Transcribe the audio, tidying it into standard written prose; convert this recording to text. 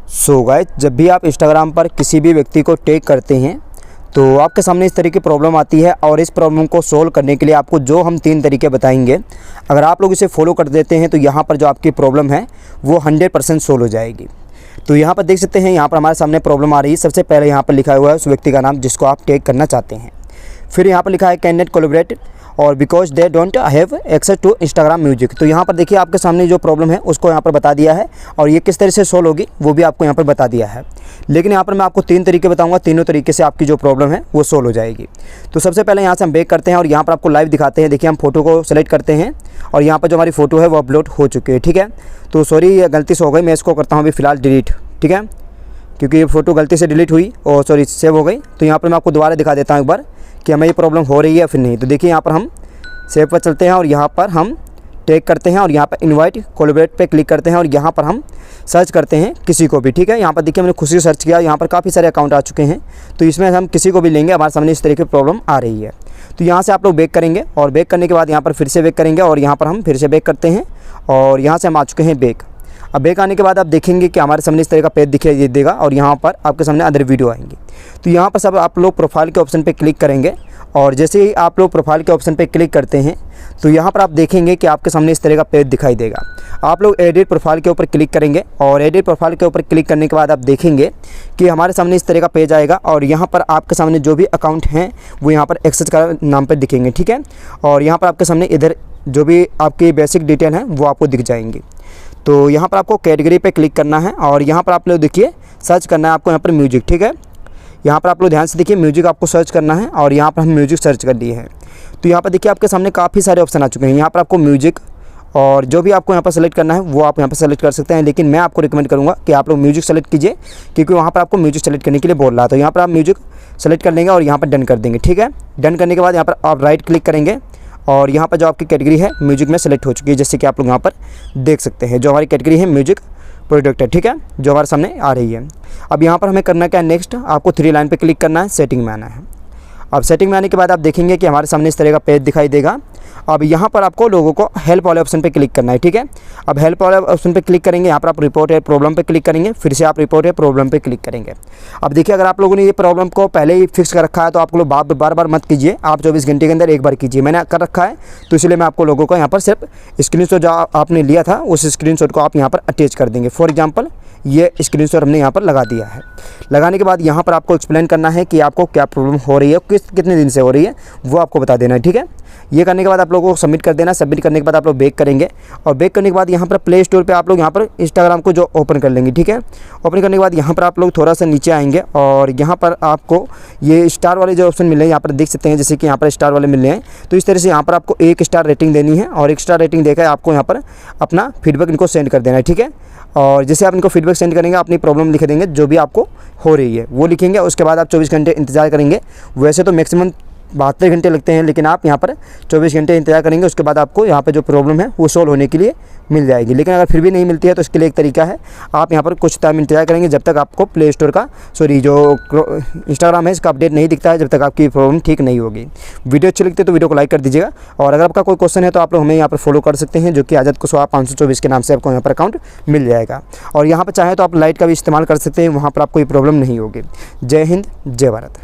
So guys, जब भी आप इंस्टाग्राम पर किसी भी व्यक्ति को टैग करते हैं तो आपके सामने इस तरीके की प्रॉब्लम आती है। और इस प्रॉब्लम को सोल्व करने के लिए आपको जो हम 3 तरीके बताएंगे, अगर आप लोग इसे फॉलो कर देते हैं तो यहाँ पर जो आपकी प्रॉब्लम है वो 100% सोल्व हो जाएगी। तो यहाँ पर देख सकते हैं, यहाँ पर हमारे सामने प्रॉब्लम आ रही है। सबसे पहले यहाँ पर लिखा हुआ है उस व्यक्ति का नाम जिसको आप टैग करना चाहते हैं। फिर यहाँ पर लिखा है कैन नॉट कोलैबोरेट और because they don't have access to Instagram music. तो यहाँ पर देखिए आपके सामने जो प्रॉब्लम है उसको यहाँ पर बता दिया है और ये किस तरह से सोल्व होगी वो भी आपको यहाँ पर बता दिया है। लेकिन यहाँ पर मैं आपको 3 तरीके बताऊंगा, तीनों तरीके से आपकी जो प्रॉब्लम है वो सोल्व हो जाएगी। तो सबसे पहले यहाँ से हम बैक करते हैं और यहाँ पर आपको लाइव दिखाते हैं। देखिए हम फोटो को सेलेक्ट करते हैं और यहाँ पर जो हमारी फ़ोटो है वो अपलोड हो चुकी है। ठीक है, तो सॉरी ये गलती से हो गई, मैं इसको करता हूँ अभी फ़िलहाल डिलीट। ठीक है, क्योंकि ये फ़ोटो गलती से डिलीट हुई और सॉरी सेव हो गई। तो यहाँ पर मैं आपको दोबारा दिखा देता हूँ एक बार कि हमें ये प्रॉब्लम हो रही है या फिर नहीं। तो देखिए यहाँ पर हम सेव पर चलते हैं और यहाँ पर हम टैग करते हैं और यहाँ पर इनवाइट कोलैबोरेट पे क्लिक करते हैं और यहाँ पर हम सर्च करते हैं किसी को भी। ठीक है, यहाँ पर देखिए मैंने खुशी से सर्च किया, यहाँ पर काफ़ी सारे अकाउंट आ चुके हैं। तो इसमें हम किसी को भी लेंगे, हमारे सामने इस तरीके की प्रॉब्लम आ रही है। तो यहाँ से आप लोग बैक करेंगे और बैक करने के बाद यहाँ पर फिर से बैक करेंगे और यहाँ पर हम फिर से बैक करते हैं और यहाँ से हम आ चुके हैं बैक। अब बैक आने के बाद आप देखेंगे कि हमारे सामने इस तरह का पेज दिखाई देगा और यहाँ पर आपके सामने अदर वीडियो आएंगी। तो यहाँ पर सब आप लोग प्रोफाइल के ऑप्शन पे क्लिक करेंगे और जैसे ही आप लोग प्रोफाइल के ऑप्शन पे क्लिक करते हैं तो यहाँ पर आप देखेंगे कि आपके सामने इस तरह का पेज दिखाई देगा। आप लोग एडिट प्रोफाइल के ऊपर क्लिक करेंगे और एडिट प्रोफाइल के ऊपर क्लिक करने के बाद आप देखेंगे कि हमारे सामने इस तरह का पेज आएगा और यहाँ पर आपके सामने जो भी अकाउंट हैं वो यहाँ पर एक्सेस का नाम पर दिखेंगे। ठीक है, और यहाँ पर आपके सामने इधर जो भी आपकी बेसिक डिटेल हैं वो आपको दिख जाएंगी। तो यहाँ पर आपको कैटेगरी पे क्लिक करना है और यहाँ पर आप लोग देखिए सर्च करना है आपको यहाँ पर म्यूजिक। ठीक है, यहाँ पर आप लोग ध्यान से देखिए म्यूजिक आपको सर्च करना है और यहाँ पर हम म्यूजिक सर्च कर लिए हैं। तो यहाँ पर देखिए आपके सामने काफ़ी सारे ऑप्शन आ चुके हैं। यहाँ पर आपको म्यूजिक और जो भी आपको यहाँ पर सेलेक्ट करना है वो आप यहाँ पर सेलेक्ट कर सकते हैं, लेकिन मैं आपको रिकमेंड करूँगा कि आप लोग म्यूजिक सेलेक्ट कीजिए क्योंकि वहाँ पर आपको म्यूजिक सेलेक्ट करने के लिए बोल रहा है। तो यहाँ पर आप म्यूजिक सेलेक्ट कर लेंगे और यहाँ पर डन कर देंगे। ठीक है, डन करने के बाद यहाँ पर आप राइट क्लिक करेंगे और यहाँ पर जो आपकी कैटेगरी है म्यूजिक में सेलेक्ट हो चुकी है, जैसे कि आप लोग यहाँ पर देख सकते हैं जो हमारी कैटेगरी है म्यूजिक प्रोडक्ट है। ठीक है, जो हमारे सामने आ रही है। अब यहाँ पर हमें करना क्या है, नेक्स्ट आपको 3 लाइन पे क्लिक करना है, सेटिंग में आना है। अब सेटिंग में आने के बाद आप देखेंगे कि हमारे सामने इस तरह का पेज दिखाई देगा। अब यहाँ पर आपको लोगों को हेल्प वाले ऑप्शन पे क्लिक करना है। ठीक है, अब हेल्प वाले ऑप्शन पे क्लिक करेंगे, यहाँ पर आप रिपोर्ट है प्रॉब्लम पे क्लिक करेंगे, फिर से आप रिपोर्ट है प्रॉब्लम पे क्लिक करेंगे। अब देखिए अगर आप लोगों ने ये प्रॉब्लम को पहले ही फिक्स कर रखा है तो आप लोग बार बार मत कीजिए, आप 24 घंटे के अंदर एक बार कीजिए। मैंने कर रखा है तो इसलिए मैं आपको लोगों को यहाँ पर सिर्फ स्क्रीनशॉट जो आपने लिया था उस स्क्रीनशॉट को आप यहाँ पर अटैच कर देंगे। फॉर एग्जाम्पल ये स्क्रीनशॉट हमने यहाँ पर लगा दिया है। लगाने के बाद यहाँ पर आपको एक्सप्लेन करना है कि आपको क्या प्रॉब्लम हो रही है, कितने दिन से हो रही है वो आपको बता देना है। ठीक है, ये करने के बाद आप लोगों को सबमिट कर देना। सबमिट करने के बाद आप लोग बैक करेंगे और बैक करने के बाद यहाँ पर प्ले स्टोर पे आप लोग यहाँ पर इंस्टाग्राम को जो ओपन कर लेंगे। ठीक है, ओपन करने के बाद यहाँ पर आप लोग थोड़ा सा नीचे आएंगे और यहाँ पर आपको ये स्टार वाले जो ऑप्शन मिले हैं यहाँ पर देख सकते हैं, जैसे कि यहाँ पर स्टार वाले मिल रहे हैं। तो इस तरह से यहाँ पर आपको 1 स्टार रेटिंग देनी है और 1 स्टार रेटिंग देकर आपको यहाँ पर अपना फीडबैक इनको सेंड कर देना है। ठीक है, और जैसे आप इनको फीडबैक सेंड करेंगे अपनी प्रॉब्लम लिख देंगे, जो भी आपको हो रही है वो लिखेंगे। उसके बाद आप 24 घंटे इंतजार करेंगे। वैसे तो मैक्सिमम 72 घंटे लगते हैं, लेकिन आप यहाँ पर 24 घंटे इंतजार करेंगे। उसके बाद आपको यहाँ पर जो प्रॉब्लम है वो सोल्व होने के लिए मिल जाएगी। लेकिन अगर फिर भी नहीं मिलती है तो इसके लिए एक तरीका है, आप यहाँ पर कुछ टाइम इंतजार करेंगे जब तक आपको प्ले स्टोर का जो इंस्टाग्राम है इसका अपडेट नहीं दिखता है, जब तक आपकी प्रॉब्लम ठीक नहीं होगी। वीडियो अच्छी लगती है तो वीडियो को लाइक कर दीजिएगा और अगर आपका कोई क्वेश्चन है तो आप लोग हमें यहाँ पर फॉलो कर सकते हैं, जो कि आज़ाद कुशवाहा 524 के नाम से आपको यहाँ पर अकाउंट मिल जाएगा। और यहाँ पर चाहे तो आप लाइट का भी इस्तेमाल कर सकते हैं, वहाँ पर आपको कोई प्रॉब्लम नहीं होगी। जय हिंद, जय भारत।